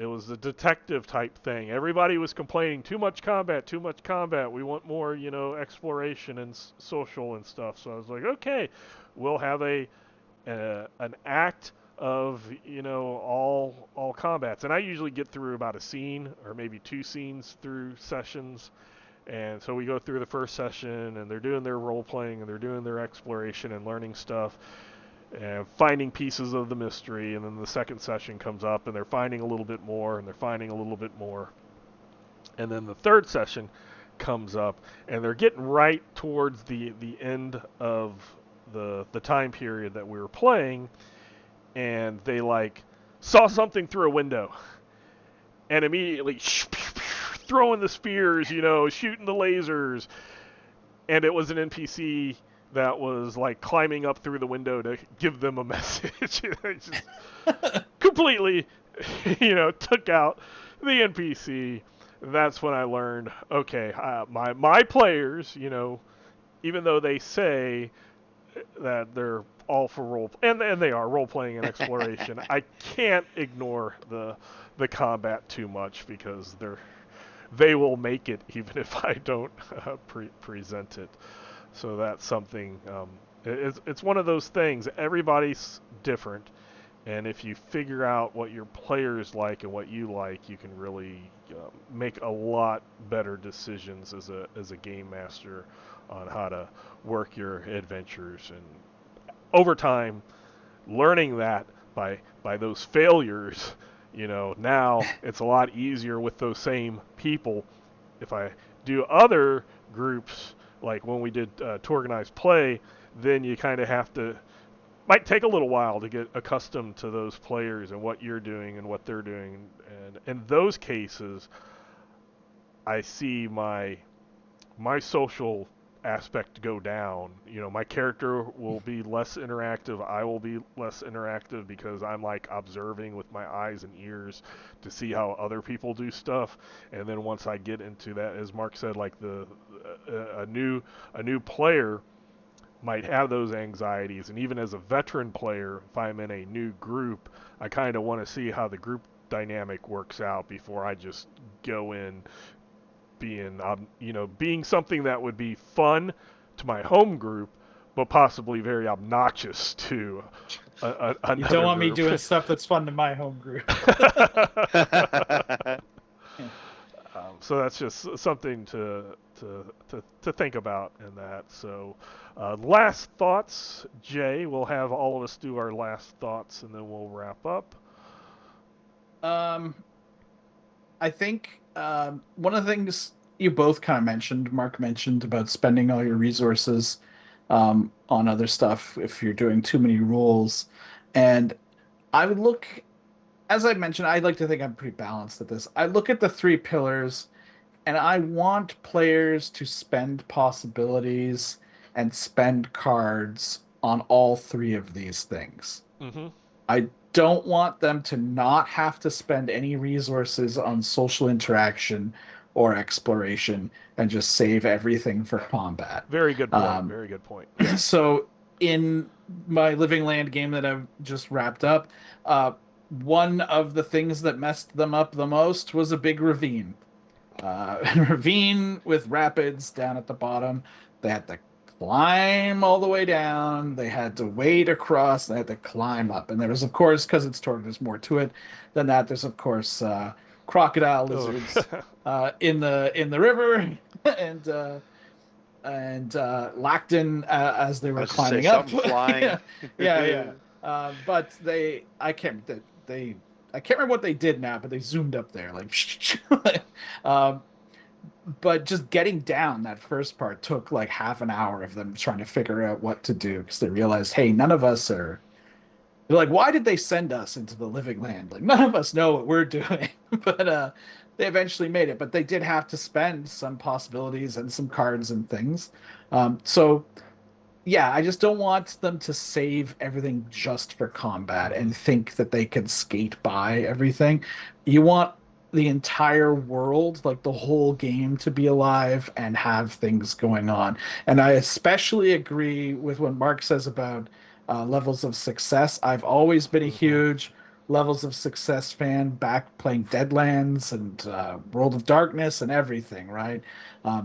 It was a detective type thing. Everybody was complaining, too much combat, too much combat. We want more, exploration and social and stuff. So I was like, okay, we'll have an act of, all combats. And I usually get through about a scene or maybe 2 scenes through sessions. And so we go through the first session, and they're doing their role playing, and they're doing their exploration and learning stuff, and finding pieces of the mystery. And then the second session comes up, and they're finding a little bit more, and they're finding a little bit more. And then the third session comes up, and they're getting right towards the end of the time period that we were playing, and they saw something through a window, and immediately throwing the spears, shooting the lasers, and it was an NPC that was climbing up through the window to give them a message. Just completely, took out the NPC. That's when I learned, okay, my players, even though they say that they're all for role, and they are role playing and exploration, I can't ignore the combat too much, because they will make it even if I don't present it. So that's something. It's one of those things. Everybody's different, and if you figure out what your players like and what you like, you can really make a lot better decisions as a game master on how to work your adventures. And over time, learning that by those failures, now it's a lot easier with those same people. If I do other groups, like when we did Torganized Play, then you kind of might take a little while to get accustomed to those players and what you're doing and what they're doing. And in those cases, I see my social aspect go down. My character will be less interactive. I will be less interactive because I'm observing with my eyes and ears to see how other people do stuff. And then once I get into that, as Mark said, a new player, might have those anxieties. And even as a veteran player, if I'm in a new group, I kind of want to see how the group dynamic works out before I just go in being, being something that would be fun to my home group, but possibly very obnoxious to another You don't want me group. doing stuff that's fun to my home group. So that's just something to think about in that. So, last thoughts, Jay. We'll have all of us do our last thoughts, and then we'll wrap up. Um, I think one of the things you both kind of mentioned, Mark mentioned about spending all your resources on other stuff if you're doing too many roles. And I would look, as I mentioned, I like to think I'm pretty balanced at this. I look at the three pillars and I want players to spend possibilities and spend cards on all three of these things. Mm-hmm. I don't want them to not have to spend any resources on social interaction or exploration and just save everything for combat. Very good point. Um, Very good point. so in my Living Land game that I've just wrapped up, one of the things that messed them up the most was a big ravine. Ravine with rapids down at the bottom. They had to climb all the way down. They had to wade across. They had to climb up. And there was, of course, because it's Torg, there's more to it than that. There's, of course, crocodile lizards in the river, and Lacton as they I were was gonna say climbing up. something flying. Yeah. But I can't remember what they did now, but they zoomed up there like. um, but just getting down that first part took like half an hour of them trying to figure out what to do because they realized, hey, none of us are. They're like, why did they send us into the living land? Like, none of us know what we're doing. But they eventually made it. But they did have to spend some possibilities and some cards and things. So yeah, I just don't want them to save everything just for combat and think that they can skate by everything. You want the entire world, like the whole game, to be alive and have things going on. And I especially agree with what Mark says about levels of success. I've always been a Mm-hmm. huge levels of success fan, back playing Deadlands and World of Darkness and everything, right?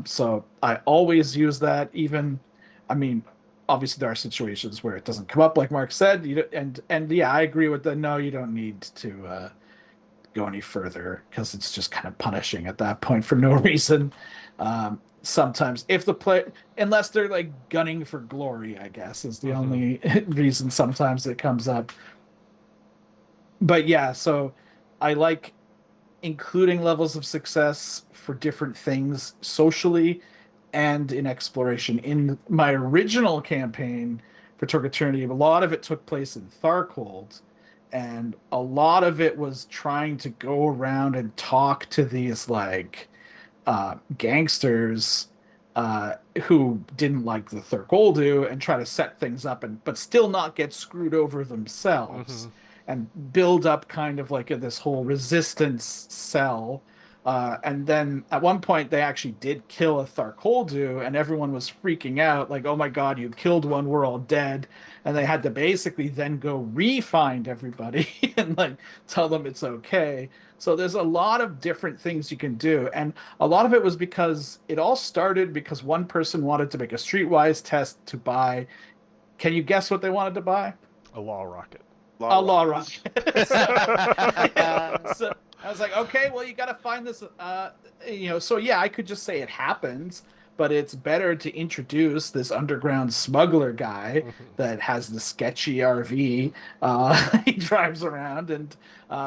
So I always use that, even. I mean, obviously there are situations where it doesn't come up like Mark said, and yeah, I agree with the no, you don't need to go any further because it's just kind of punishing at that point for no reason. Sometimes if the play, unless they're like gunning for glory, I guess is the Mm-hmm. only reason sometimes it comes up. But yeah, so I like including levels of success for different things socially and in exploration. In my original campaign for Torg Eternity, a lot of it took place in Tharcold, and a lot of it was trying to go around and talk to these like gangsters who didn't like the Thurgoldu and try to set things up and but still not get screwed over Mm-hmm. themselves and build up kind of like this whole resistance cell. And then at one point they actually did kill a Tharkoldu and everyone was freaking out like, oh my God, you killed one, we're all dead. And they had to basically then go re-find everybody and like tell them it's okay. So there's a lot of different things you can do. And a lot of it was because it all started because one person wanted to make a streetwise test to buy. Can you guess what they wanted to buy? A law rocket. A law Rockets. rocket. So I was like, okay, well, you got to find this. So yeah, I could just say it happens, but it's better to introduce this underground smuggler guy Mm-hmm. that has the sketchy RV. He drives around and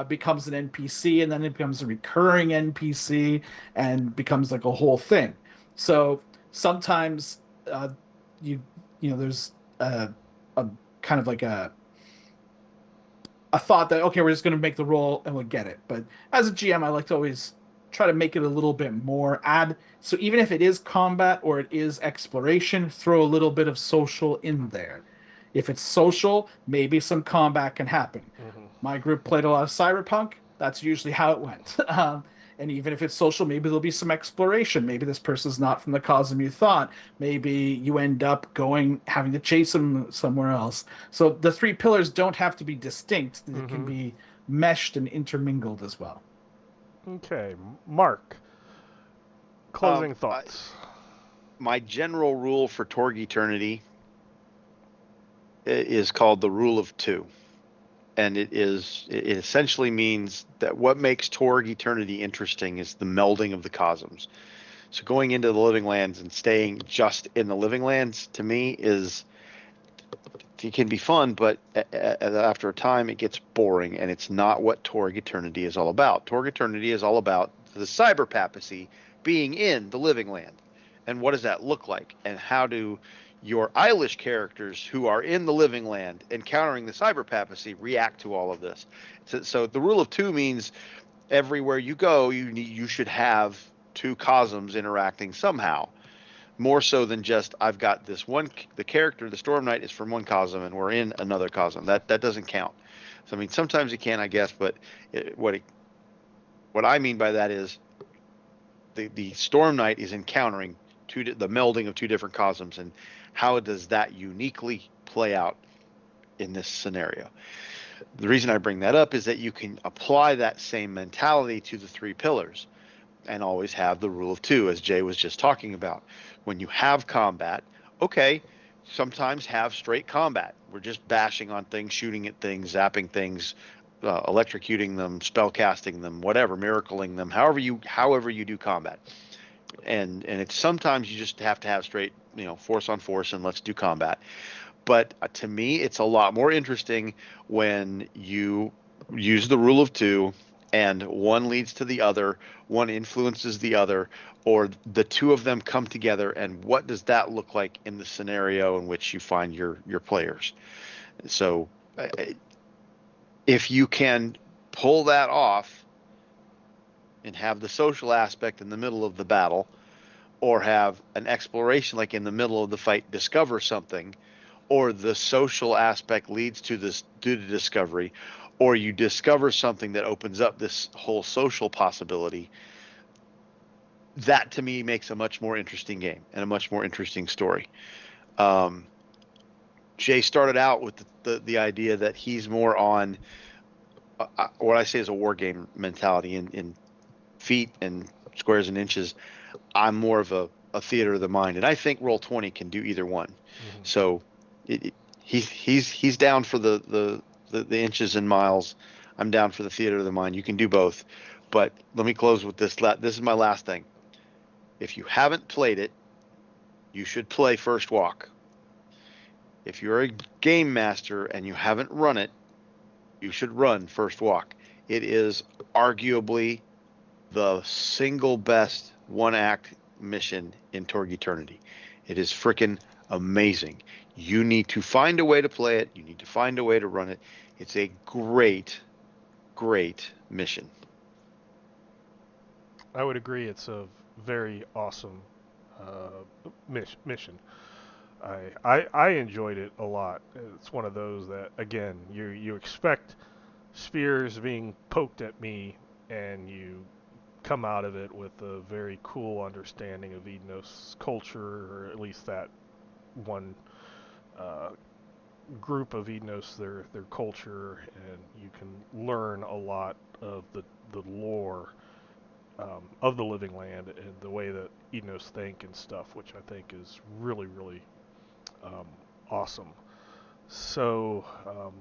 becomes an NPC, and then it becomes a recurring NPC and becomes like a whole thing. So sometimes uh, you there's a kind of like a thought that okay, we're just going to make the roll and we'll get it. But as a GM, I like to always try to make it a little bit more. Add so even if it is combat or it is exploration, throw a little bit of social in there. If it's social, maybe some combat can happen. Mm-hmm. My group played a lot of Cyberpunk. That's usually how it went. And even if it's social, maybe there'll be some exploration. Maybe this person's not from the cosm you thought. Maybe you end up having to chase them somewhere else. So the three pillars don't have to be distinct. They can be meshed and intermingled as well. Okay, Mark. Closing Um, I, thoughts. my general rule for Torg Eternity is called the rule of two. And it essentially means that what makes Torg Eternity interesting is the melding of the cosms. So going into the living lands and staying just in the living lands, to me, it can be fun, but after a time it gets boring, and it's not what Torg Eternity is all about. Torg Eternity is all about the cyber papacy being in the living land. And what does that look like? And how do your Eilish characters who are in the living land encountering the cyber papacy react to all of this? So the rule of two means everywhere you go, you should have two cosms interacting somehow. More so than just I've got this one. The character, the Storm Knight, is from one cosm, and we're in another cosm. That doesn't count. So I mean, sometimes it can, I guess, but what I mean by that is the Storm Knight is encountering the melding of two different cosms, and how does that uniquely play out in this scenario? The reason I bring that up is that you can apply that same mentality to the three pillars and always have the rule of two, as Jay was just talking about. When you have combat, okay, sometimes have straight combat. We're just bashing on things, shooting at things, zapping things, electrocuting them, spell casting them, whatever, miracling them, however you do combat. And it's sometimes you just have to have straight, force on force and let's do combat. But to me, it's a lot more interesting when you use the rule of two and one leads to the other, one influences the other, or the two of them come together, and what does that look like in the scenario in which you find your players? So if you can pull that off and have the social aspect in the middle of the battle, or have an exploration like in the middle of the fight, discover something, or the social aspect leads to this due to discovery, or you discover something that opens up this whole social possibility, that to me makes a much more interesting game and a much more interesting story. Jay started out with the idea that he's more on what I say is a war game mentality in feet and squares and inches. I'm more of a theater of the mind, and I think Roll20 can do either one. So he's down for the inches and miles. I'm down for the theater of the mind. You can do both. But let me close with this. This is my last thing. If you haven't played it, you should play First Walk. If you're a game master and you haven't run it, you should run First Walk. It is arguably the single best one-act mission in Torg Eternity. It is freaking amazing. You need to find a way to play it. You need to find a way to run it. It's a great, great mission. I would agree. It's a very awesome mission. I enjoyed it a lot. It's one of those that, again, you expect spears being poked at me, and you come out of it with a very cool understanding of Ednos culture, or at least that one group of Ednos, their culture, and you can learn a lot of the lore of the Living Land and the way that Ednos think and stuff, which I think is really, really awesome. So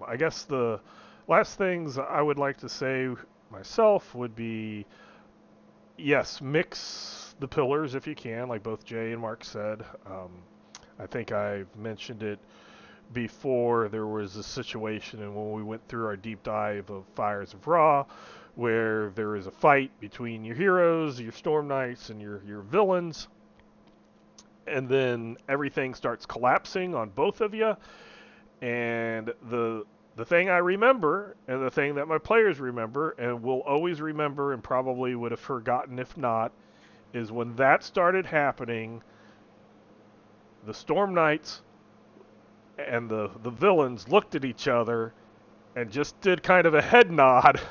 I guess the last things I would like to say myself would be, yes, mix the pillars if you can, like both Jay and Mark said. I think I've mentioned it before. There was a situation, and when we went through our deep dive of Fires of Ra, where there is a fight between your heroes, your Storm Knights, and your villains, and then everything starts collapsing on both of you. And the thing I remember, and the thing that my players remember, and will always remember, and probably would have forgotten if not, is when that started happening, the Storm Knights and the villains looked at each other and just did kind of a head nod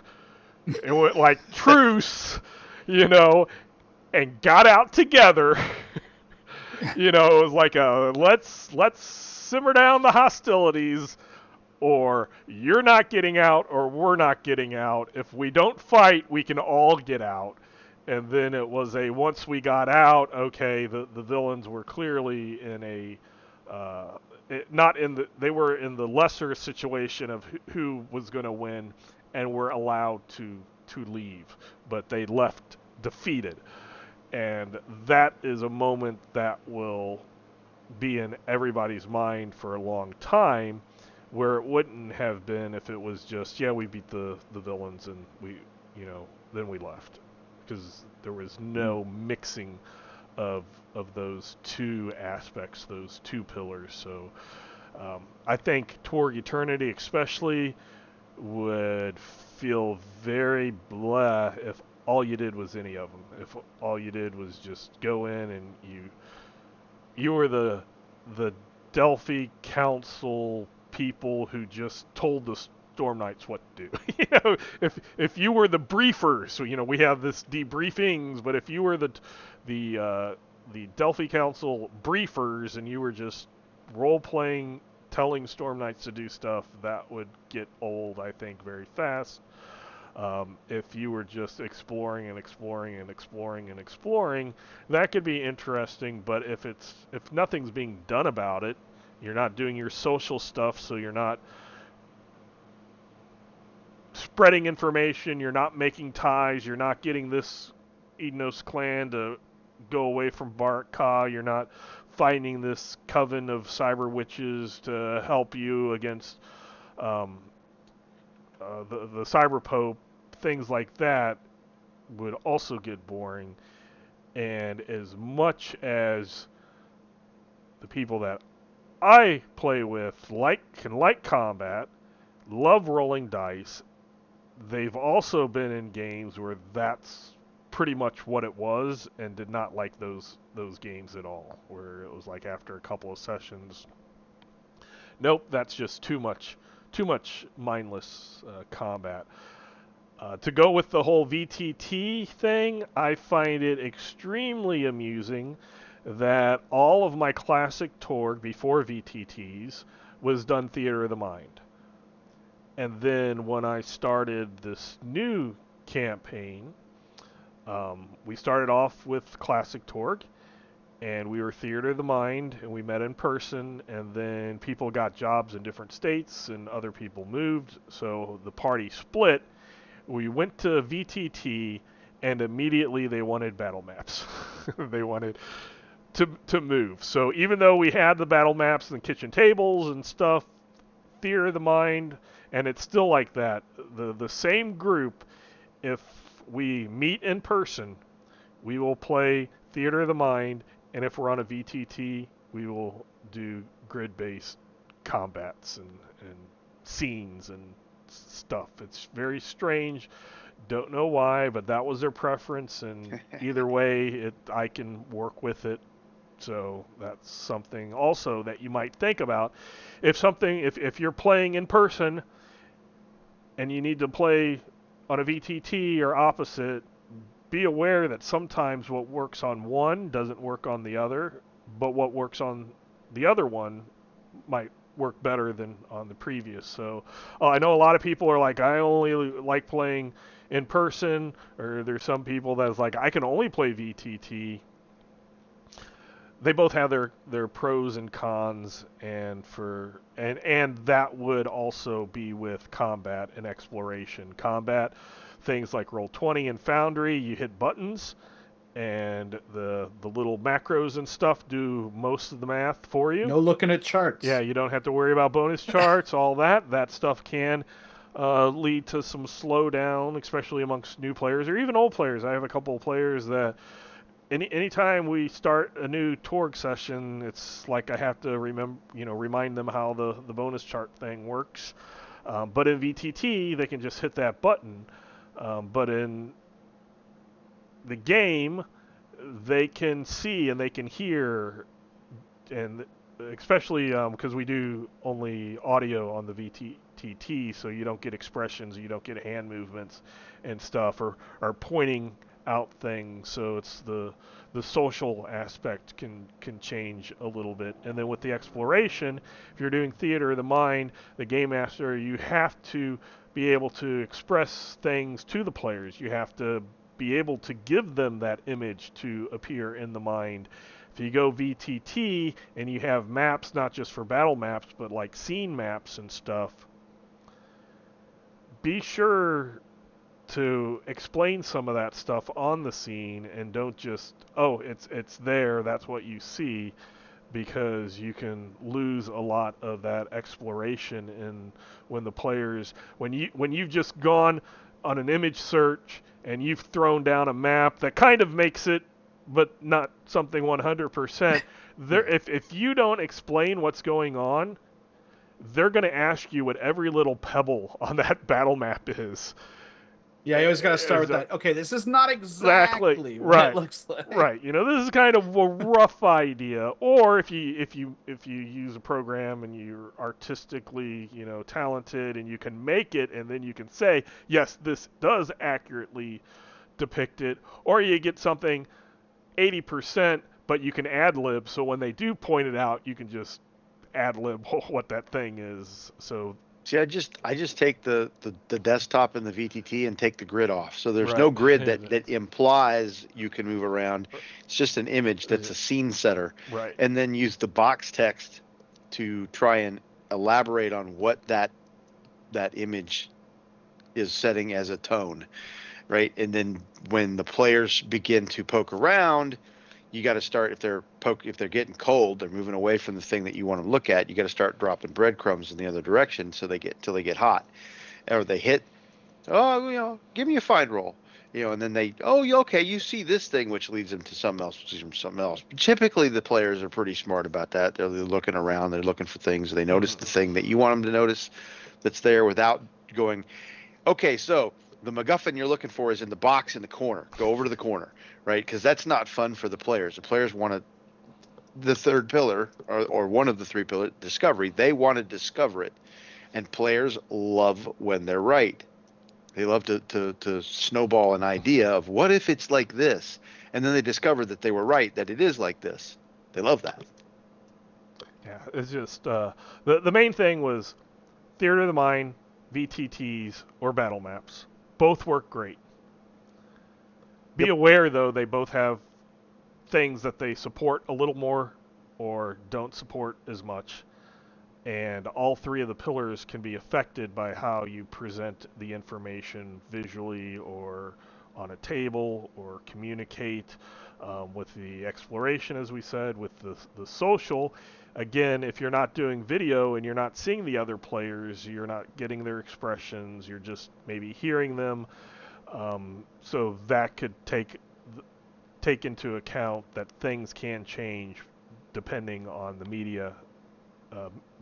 and went like, truce. you know, and got out together. You know, it was like a let's simmer down the hostilities, or you're not getting out or we're not getting out. If we don't fight, we can all get out. And then it was a once we got out, okay, the villains were clearly in a not in the they were in the lesser situation of who was going to win, and were allowed to leave, but they left defeated. And that is a moment that will be in everybody's mind for a long time, where it wouldn't have been if it was just, yeah, we beat the villains and we, you know, then we left, because there was no mixing of those two aspects, those two pillars. So I think Torg Eternity especially would feel very blah if all you did was any of them. If all you did was just go in and you were the Delphi Council people who just told the Storm Knights what to do. You know, if you were the briefers, so you know we have this debriefings, but if you were the Delphi Council briefers and you were just role playing, telling Storm Knights to do stuff, that would get old, I think, very fast. If you were just exploring and exploring and exploring and exploring, that could be interesting. But if nothing's being done about it, you're not doing your social stuff, so you're not spreading information, you're not making ties, you're not getting this Ednos clan to go away from Bark-Ka, you're not finding this coven of cyber witches to help you against the cyber pope, things like that would also get boring. And as much as the people that I play with can like combat, love rolling dice, they've also been in games where that's pretty much what it was, and did not like those games at all, where it was like after a couple of sessions, nope, that's just too much mindless combat. To go with the whole VTT thing, I find it extremely amusing that all of my classic Torg before VTTs was done Theater of the Mind. And then when I started this new campaign, we started off with classic Torg, and we were Theater of the Mind, and we met in person, and then people got jobs in different states, and other people moved, so the party split. We went to VTT, and immediately they wanted battle maps. They wanted to move. So even though we had the battle maps and kitchen tables and stuff, Theater of the Mind, and it's still like that. The same group, if we meet in person, we will play Theater of the Mind, and if we're on a VTT, we will do grid-based combats and scenes and stuff. It's very strange. Don't know why, but that was their preference, and either way, I can work with it. So that's something also that you might think about. If you're playing in person and you need to play on a VTT or opposite, be aware that sometimes what works on one doesn't work on the other, but what works on the other one might work better than on the previous. So I know a lot of people are like, I only like playing in person, or there's some people that's like, I can only play VTT. They both have their pros and cons, and that would also be with combat and exploration. Combat, things like Roll20 and Foundry, you hit buttons, and the little macros and stuff do most of the math for you. No looking at charts. Yeah, you don't have to worry about bonus charts, all that. That stuff can lead to some slowdown, especially amongst new players or even old players. I have a couple of players that anytime we start a new Torg session, it's like I have to remind them how the bonus chart thing works. But in VTT, they can just hit that button. But in the game, they can see and they can hear, and especially because we do only audio on the VTT, so you don't get expressions, you don't get hand movements and stuff, or pointing out things, so it's the social aspect can change a little bit. And then with the exploration, if you're doing theater of the mind, the game master, you have to be able to express things to the players. You have to be able to give them that image to appear in the mind. If you go VTT and you have maps, not just for battle maps, but like scene maps and stuff, be sure to explain some of that stuff on the scene, and don't just, oh, it's there, that's what you see, because you can lose a lot of that exploration. And when the players, when you've just gone on an image search and you've thrown down a map that kind of makes it, but not something 100%, there, if you don't explain what's going on, they're going to ask you what every little pebble on that battle map is. Yeah, you always got to start with that. Okay, this is not exactly what right. it looks like. Right. You know, this is kind of a rough idea. Or if you use a program and you're artistically, you know, talented and you can make it, and then you can say, yes, this does accurately depict it. Or you get something 80%, but you can ad lib, so when they do point it out, you can just ad lib what that thing is. So See, I just take the desktop and the VTT and take the grid off. So there's Right. no grid that implies you can move around. It's just an image that's a scene setter. Right. And then use the box text to try and elaborate on what that image is setting as a tone, right? And then when the players begin to poke around, you got to start, if they're getting cold, they're moving away from the thing that you want to look at, you got to start dropping breadcrumbs in the other direction so they get till they get hot, or they hit, oh, you know, give me a find roll, you know, and then they, oh, okay, you see this thing, which leads them to something else, which leads them to something else. But typically the players are pretty smart about that. They're looking around, they're looking for things, they notice the thing that you want them to notice that's there without going, okay, so the MacGuffin you're looking for is in the box in the corner. Go over to the corner, right? Because that's not fun for the players. The players want the third pillar, or one of the three pillars, discovery. They want to discover it. And players love when they're right. They love to snowball an idea of, what if it's like this? And then they discover that they were right, that it is like this. They love that. Yeah, it's just, the main thing was theater of the mind, VTTs, or battle maps. Both work great. Be aware, though, they both have things that they support a little more or don't support as much. And all three of the pillars can be affected by how you present the information visually or on a table, or communicate with the exploration, as we said, with the social. Again, if you're not doing video and you're not seeing the other players, you're not getting their expressions, you're just maybe hearing them. So that could take into account that things can change depending on the media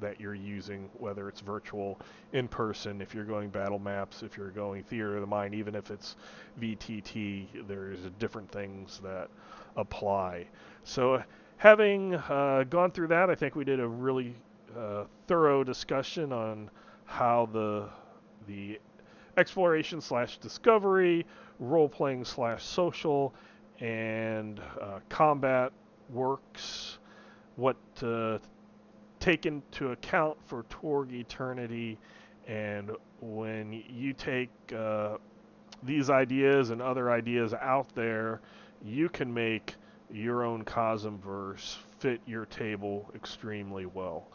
that you're using, whether it's virtual, in person, if you're going battle maps, if you're going theater of the mind, even if it's VTT, there's different things that apply. So having gone through that, I think we did a really thorough discussion on how the exploration / discovery, role-playing / social, and combat works, what take into account for Torg Eternity, and when you take these ideas and other ideas out there, you can make your own Cosmverse fit your table extremely well.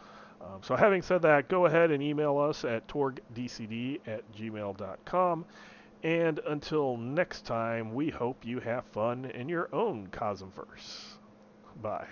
So having said that, go ahead and email us at torgdcd@gmail.com. And until next time, we hope you have fun in your own Cosmverse. Bye.